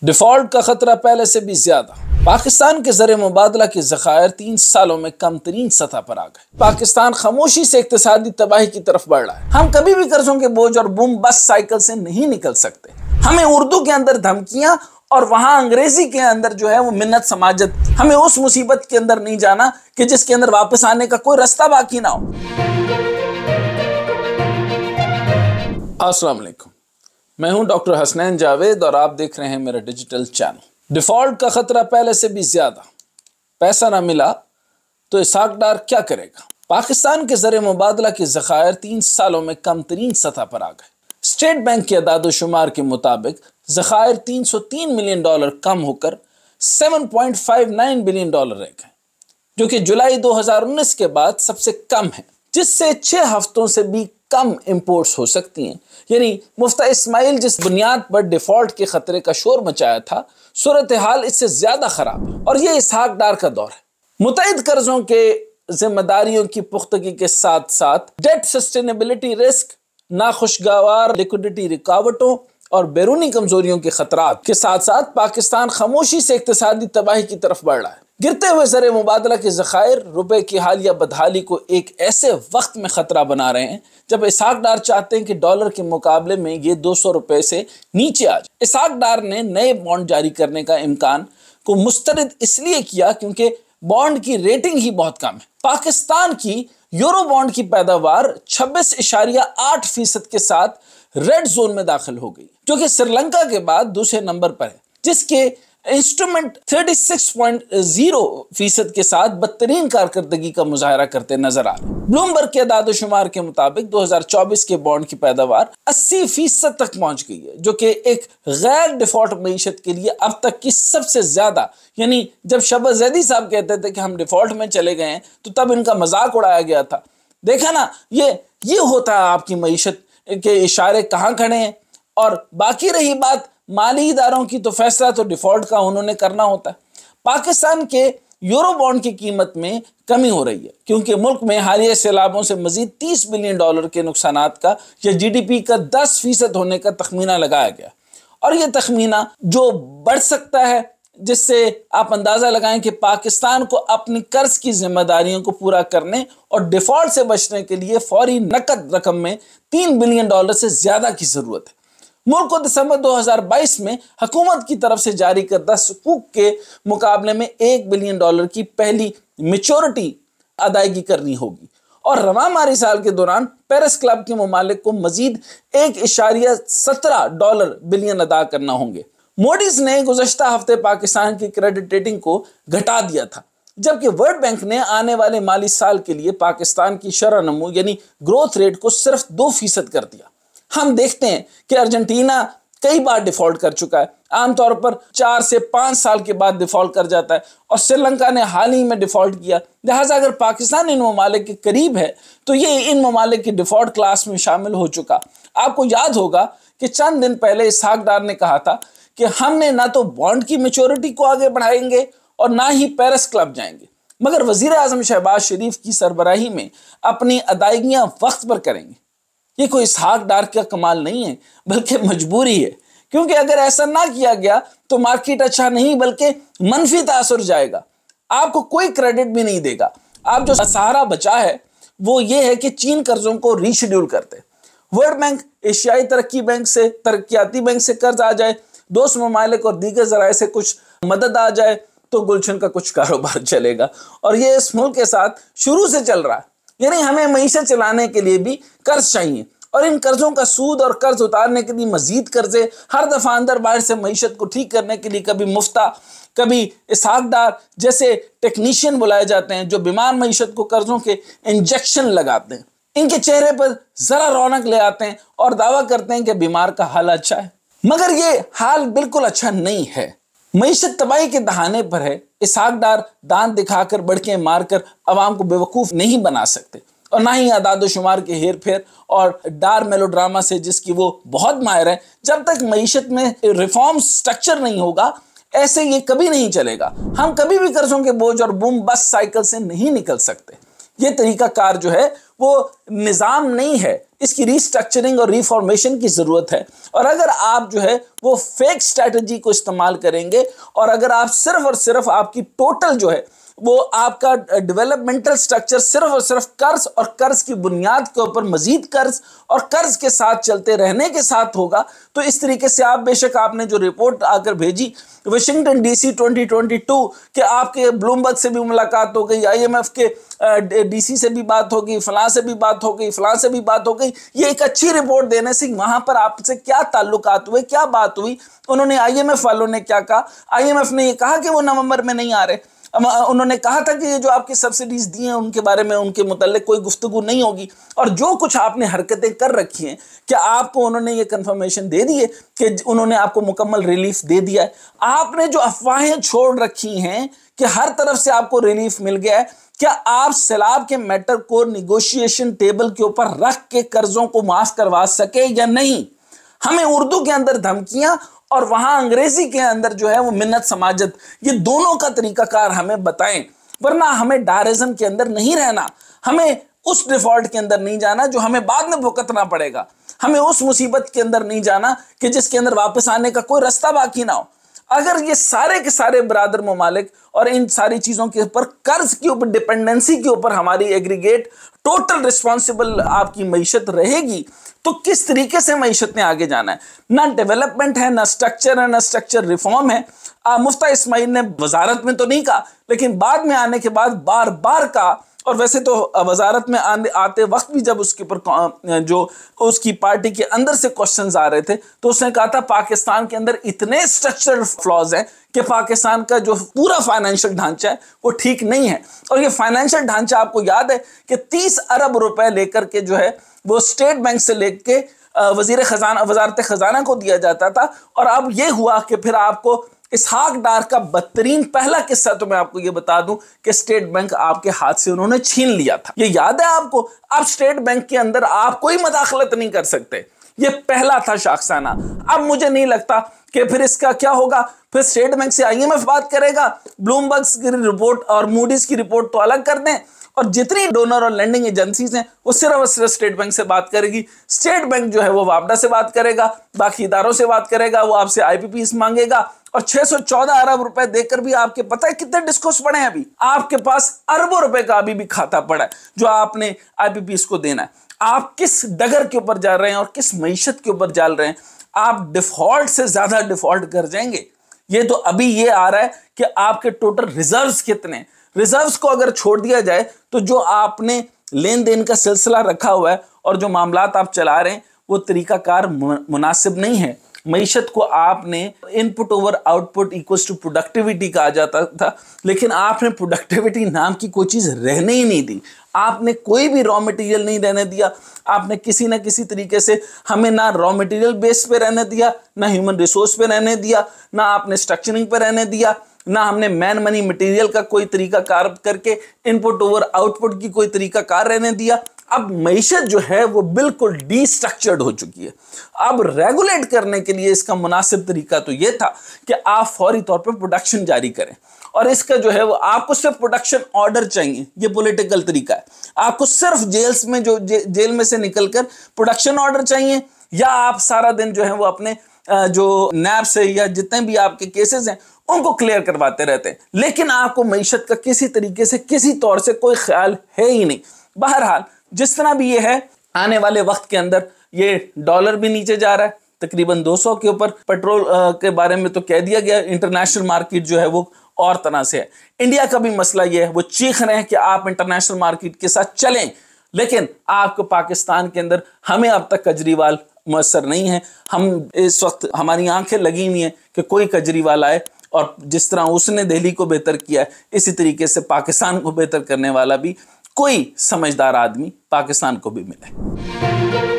Default का खतरा पहले से भी ज्यादा। पाकिस्तान के ज़र मुबादला के ज़खायर 3 सालों में कम तरीन सतह पर आ गए। पाकिस्तान खामोशी से इक्तिसादी तबाही की तरफ बढ़ रहा है। हम कभी भी कर्जों के बोझ और बूम बस साइकिल से नहीं निकल सकते। हमें उर्दू के अंदर धमकियां और वहां अंग्रेजी के अंदर जो है वो मिन्नत समाजत। हमें उस मुसीबत के अंदर नहीं जाना कि जिसके अंदर वापस आने का कोई रास्ता बाकी ना हो। अस्सलाम वालेकुम, मैं हूं डॉक्टर हसनैन जावेद और आप देख रहे हैं मेरा डिजिटल चैनल। डिफॉल्ट का खतरा पहले से भी ज्यादा। पैसा ना मिला तो इसहाक डार क्या करेगा? पाकिस्तान के ज़र मुबादला के ज़खायर 3 सालों में कम तरीन सतह पर आ गए। स्टेट बैंक के अदाद-ओ-शुमार के मुताबिक ज़खायर $303 मिलियन कम होकर $7.59 बिलियन रह गए, जो कि जुलाई 2019 के बाद सबसे कम है, जिससे 6 हफ्तों से भी कम इंपोर्ट्स हो सकती हैं। यानी मुफ्ता इस्माइल जिस बुनियाद पर डिफॉल्ट के खतरे का शोर मचाया था, सूरत हाल इससे ज्यादा खराब है और ये इसहाक डार का दौर है। मुतअद्दिद कर्जों के जिम्मेदारियों की पुख्तगी के साथ साथ डेट सस्टेनेबिलिटी रिस्क, नाखुशगवार लिक्विडिटी रुकावटों और बैरूनी कमजोरियों के खतरात के साथ साथ पाकिस्तान खामोशी से इक्तिसादी तबाही की तरफ बढ़ रहा है। गिरते हुए ज़र मुबादला के ज़खायर रुपए की हालिया बदहाली को एक ऐसे वक्त में खतरा बना रहे हैं जब इसहाक डार चाहते हैं कि डॉलर के मुकाबले में ये 200 रुपए से नीचे आ जाए। इसहाक डार ने नए बॉन्ड जारी करने का इम्कान को मुस्तरद इसलिए किया क्योंकि बॉन्ड की रेटिंग ही बहुत कम है। पाकिस्तान की यूरो बॉन्ड की पैदावार 26.8% के साथ रेड जोन में दाखिल हो गई, जो कि श्रीलंका के बाद दूसरे नंबर पर है, जिसके इंस्ट्रूमेंट 36.0% के साथ बदतरीन कारकर्दगी का मुजाहरा करते नजर आ रहे हैं। ब्लूमबर्ग के अदाद-ओ-शुमार के मुताबिक 2024 के बॉन्ड की पैदावार 80% तक पहुंच गई है, जो कि एक गैर डिफॉल्ट मईशत के लिए अब तक की सबसे ज्यादा। यानी जब शहबाज ज़ैदी साहब कहते थे कि हम डिफॉल्ट में चले गए हैं, तो तब इनका मजाक उड़ाया गया था। देखा ना, ये होता है आपकी मईशत के इशारे कहाँ खड़े हैं। और बाकी रही बात माली इदारों की, तो फैसला तो डिफॉल्ट का उन्होंने करना होता है। पाकिस्तान के यूरो बॉन्ड की कीमत में कमी हो रही है क्योंकि मुल्क में हालिया सैलाबों से मजीद $30 बिलियन के नुकसानात का या GDP का 10% होने का तखमीना लगाया गया। और यह तखमीना जो बढ़ सकता है, जिससे आप अंदाजा लगाएं कि पाकिस्तान को अपनी कर्ज की जिम्मेदारियों को पूरा करने और डिफॉल्ट से बचने के लिए फौरी नकद रकम में $3 बिलियन से ज्यादा की जरूरत है। मुल्क को दिसंबर 2022 में हुकूमत की तरफ से जारी करदा सुकूक के मुकाबले में $1 बिलियन की पहली मैच्योरिटी अदायगी करनी होगी और रवामारी साल के दौरान पेरिस क्लब के ममालिक को मजीद $1.17 बिलियन अदा करना होंगे। मोडीज ने गुज़श्ता हफ्ते पाकिस्तान की क्रेडिट रेटिंग को घटा दिया था, जबकि वर्ल्ड बैंक ने आने वाले माली साल के लिए पाकिस्तान की शरह नमू यानी ग्रोथ रेट को सिर्फ 2% कर दिया। हम देखते हैं कि अर्जेंटीना कई बार डिफॉल्ट कर चुका है, आमतौर पर 4 से 5 साल के बाद डिफॉल्ट कर जाता है, और श्रीलंका ने हाल ही में डिफॉल्ट किया। लिहाजा अगर पाकिस्तान इन ममालिक के करीब है तो ये इन ममालिक की डिफॉल्ट क्लास में शामिल हो चुका। आपको याद होगा कि चंद दिन पहले इसहाक डार ने कहा था कि हमने ना तो बॉन्ड की मैच्योरिटी को आगे बढ़ाएंगे और ना ही पेरिस क्लब जाएंगे, मगर वजीर आजम शहबाज शरीफ की सरबराही में अपनी अदायगियां वक्त पर करेंगे। ये कोई इसहाक डार का कमाल नहीं है, बल्कि मजबूरी है, क्योंकि अगर ऐसा ना किया गया तो मार्केट अच्छा नहीं बल्कि मनफी तासुर जाएगा। आपको कोई क्रेडिट भी नहीं देगा। आप जो सहारा बचा है वो ये है कि चीन कर्जों को रीशेड्यूल करते, वर्ल्ड बैंक, एशियाई तरक्की बैंक से, तरक्याती बैंक से कर्ज आ जाए, दोस्त ममालिक और दीगर जराए से कुछ मदद आ जाए, तो गुलशन का कुछ कारोबार चलेगा। और ये इस मुल्क के साथ शुरू से चल रहा है। यानी हमें मईशत चलाने के लिए भी कर्ज चाहिए, और इन कर्जों का सूद और कर्ज उतारने के लिए मजीद कर्जे, हर दफा अंदर बाहर से मईशत को ठीक करने के लिए कभी मुफ्ता, कभी इसहाक डार जैसे टेक्नीशियन बुलाए जाते हैं जो बीमार मईशत को कर्जों के इंजेक्शन लगाते हैं, इनके चेहरे पर जरा रौनक ले आते हैं और दावा करते हैं कि बीमार का हाल अच्छा है, मगर ये हाल बिल्कुल अच्छा नहीं है। मईशत तबाही के दहाने पर है। इसहाक डार दांत दिखाकर, बढ़के मारकर अवाम को बेवकूफ नहीं बना सकते, और ना ही अदाद-ओ-शुमार के हेर फेर और डार मेलोड्रामा से, जिसकी वो बहुत माहिर है। जब तक मईशत में रिफॉर्म स्ट्रक्चर नहीं होगा, ऐसे ये कभी नहीं चलेगा। हम कभी भी कर्जों के बोझ और बूम बस साइकिल से नहीं निकल सकते। ये तरीका कार जो है वो निज़ाम नहीं है, اس کی ریسٹرکچرنگ اور ریفارمیشن کی ضرورت ہے. اور اگر آپ جو ہے وہ فیک اسٹریٹجی کو استعمال کریں گے اور اگر آپ صرف اور صرف آپ کی ٹوٹل جو ہے وہ آپ کا ڈیولپمنٹل سٹرکچر صرف اور صرف قرض اور قرض کی بنیاد کے اوپر مزید قرض اور قرض کے ساتھ چلتے رہنے کے ساتھ ہوگا, تو اس طریقے سے آپ بے شک آپ نے جو رپورٹ آ کر بھیجی واشنگٹن ڈی سی 2022 کہ آپ کے بلومبرگ سے بھی ملاقات ہو گئی, IMF کے ڈی سی سے بھی بات ہو گئی, فلاں سے بھی بات ہو گئی, فلاں سے بھی بات ہو گئی, یہ ایک اچھی رپورٹ دینے سے وہاں پر آپ سے کیا تعلقات ہوئے, کیا بات ہوئی, انہوں نے IMF والوں نے کیا کہا, IMF نے یہ کہا کہ وہ نومبر میں نہیں آ رہے, انہوں نے کہا تھا کہ یہ جو آپ کی سبسڈیز دی ہیں ان کے بارے میں ان کے متعلق کوئی گفتگو نہیں ہوگی, اور جو کچھ آپ نے حرکتیں کر رکھی ہیں کیا آپ کو انہوں نے یہ کنفرمیشن دے دی ہے کہ انہوں نے آپ کو مکمل ریلیف دے دیا ہے؟ آپ نے جو افواہیں چھوڑ رکھی ہیں کہ ہر طرف سے آپ کو ریلیف مل گیا ہے, کیا آپ سیلاب کے میٹر کو نیگوشیشن ٹیبل کے اوپر رکھ کے قرضوں کو معاف کروا سکے یا نہیں؟ ہمیں اردو کے اندر دھمکیاں اور وہاں انگریزی کے اندر جو ہے وہ منت سماجت, یہ دونوں کا طریقہ کار ہمیں بتائیں, ورنہ ہمیں ڈارزم کے اندر نہیں رہنا, ہمیں اس ڈیفالٹ کے اندر نہیں جانا جو ہمیں بعد میں بھگتنا پڑے گا, ہمیں اس مصیبت کے اندر نہیں جانا کہ جس کے اندر واپس آنے کا کوئی رستہ باقی نہ ہو. اگر یہ سارے کے سارے برادر ممالک اور ان ساری چیزوں کے اوپر قرض کے اوپر ڈیپینڈنسی کے اوپر ہماری ایگریگیٹ ٹوٹل رسپانسبل آپ کی معیشت رہے گی, تو کس طریقے سے معیشت نے آگے جانا ہے؟ نہ ڈیولپمنٹ ہے, نہ سٹرکچر ہے, نہ سٹرکچر ریفارم ہے. مفتہ اسماعیل نے وزارت میں تو نہیں کہا, لیکن بعد میں آنے کے بعد بار بار کہا, اور ویسے تو وزارت میں آتے وقت بھی جب اس کے اوپر جو اس کی پارٹی کے اندر سے کوشچنز آ رہے تھے تو اس نے کہا تھا پاکستان کے اندر اتنے سٹرکچرل فلاز ہیں کہ پاکستان کا جو پورا فائنینشل ڈھانچہ ہے وہ ٹھیک نہیں ہے. اور یہ فائنینشل ڈھانچہ آپ کو یاد ہے کہ 30 ارب روپے لے کر کے جو ہے وہ اسٹیٹ بینک سے لے کے وزارت خزانہ کو دیا جاتا تھا, اور اب یہ ہوا کہ پھر آپ کو اسحاق ڈار کا بدترین پہلا قصہ تو میں آپ کو یہ بتا دوں کہ اسٹیٹ بینک آپ کے ہاتھ سے انہوں نے چھین لیا تھا. یہ یاد ہے آپ کو؟ اب اسٹیٹ بینک کے اندر آپ کوئی مداخلت نہیں کر سکتے, یہ پہلا تھا شاخسانہ. اب مجھے نہیں لگتا کہ پھر اس کا کیا ہوگا, پھر اسٹیٹ بینک سے IMF بات کرے گا, بلومبرگ کی رپورٹ اور موڈیز کی رپورٹ تو الگ کر دیں, اور جتنی ڈونر اور لینڈنگ ایجنسیز ہیں وہ صرف اور صرف اسٹیٹ بینک سے بات کرے گی. اسٹیٹ بینک جو ہے وہ وابڈا سے بات کرے گا, باقی اداروں سے بات کرے گا, وہ آپ سے IPPs مانگے گا, اور 614 ارب روپے دے کر بھی آپ کے پتہ ہے کتنے ڈسکوس پڑے ہیں, ابھی آپ کے پاس اربوں روپے کا ابھی بھی کھاتا پڑا ہے جو آپ نے IPPs کو دینا ہے. آپ کس ڈگر کے اوپر جا رہے ہیں اور کس معیشت کے اوپر جال رہے ہیں؟ آپ ڈیفالٹ سے زیادہ ڈیفالٹ کر جائیں گے. یہ تو ابھی یہ آ رہا ہے کہ آپ کے ٹوٹل ریزروز کتنے, ریزروز کو اگر چھوڑ دیا جائے تو جو آپ نے لین دین کا سلسلہ رکھا ہوا ہے اور جو معاملات آپ چلا رہے ہیں وہ طریقہ کار مناسب نہیں ہے. معیشت کو آپ نے input over output equals to productivity کہا جاتا تھا, لیکن آپ نے پروڈکٹیوٹی نام کی کوئی چیز رہنے ہی نہیں دی. آپ نے کوئی بھی را مٹیریل نہیں رہنے دیا, آپ نے کسی نہ کسی طریقے سے ہمیں نہ را مٹیریل بیس پہ رہنے دیا, نہ ہیومن ریسورس پہ رہنے دیا, نہ آپ نے سٹرکچرنگ پہ رہنے دیا, نہ ہم نے مین منی مٹیریل کا کوئی طریقہ کار کر کے ان پٹ اوور آؤٹ پٹ کی کوئی طریقہ کار رہنے دیا. اب معیشت جو ہے وہ بالکل ڈی سٹرکچرڈ ہو چکی ہے. اب ریگولیٹ کرنے کے لیے اس کا مناسب طریقہ تو یہ تھا کہ آپ فوری طور پہ پروڈکشن جاری کریں, اور اس کا جو ہے وہ آپ کو صرف پروڈکشن آرڈر چاہیے, یہ پولیٹیکل طریقہ ہے. آپ کو صرف جیل میں سے نکل کر پروڈکشن آرڈر چاہیے, یا آپ سارا دن جو ہے وہ اپنے جو نیب سے یا جتنے بھی آپ کے کیسز ہیں ان کو کلیئر کرواتے رہتے ہیں, لیکن آپ کو معیشت کا کسی طریقے سے کسی طور سے کوئی خیال ہے ہی نہیں. بہرحال جس طرح بھی یہ ہے, آنے والے وقت کے اندر یہ ڈالر بھی نیچے جا رہا ہے تقریباً 200 کے اوپر. پیٹرول کے بارے میں تو کہہ دیا گیا, انٹرنیشنل مارکیٹ جو ہے وہ اور طرح سے ہے. انڈیا کا بھی مسئلہ یہ ہے, وہ چیخ رہے ہیں کہ آپ انٹرنیشنل مارکیٹ کے ساتھ چلیں, لیکن آپ کو پاکستان کے اندر ہمیں اب تک کجریوال میسر نہیں ہے. ہم اس وقت ہماری آنکھیں لگی ہوئی ہیں کہ کوئی کجریوال آئے اور جس طرح اس نے دہلی کو بہتر کیا ہے اسی طریقے سے پاکستان کو بہتر کرنے والا بھی کوئی سمجھدار آدمی پاکستان کو بھی ملے.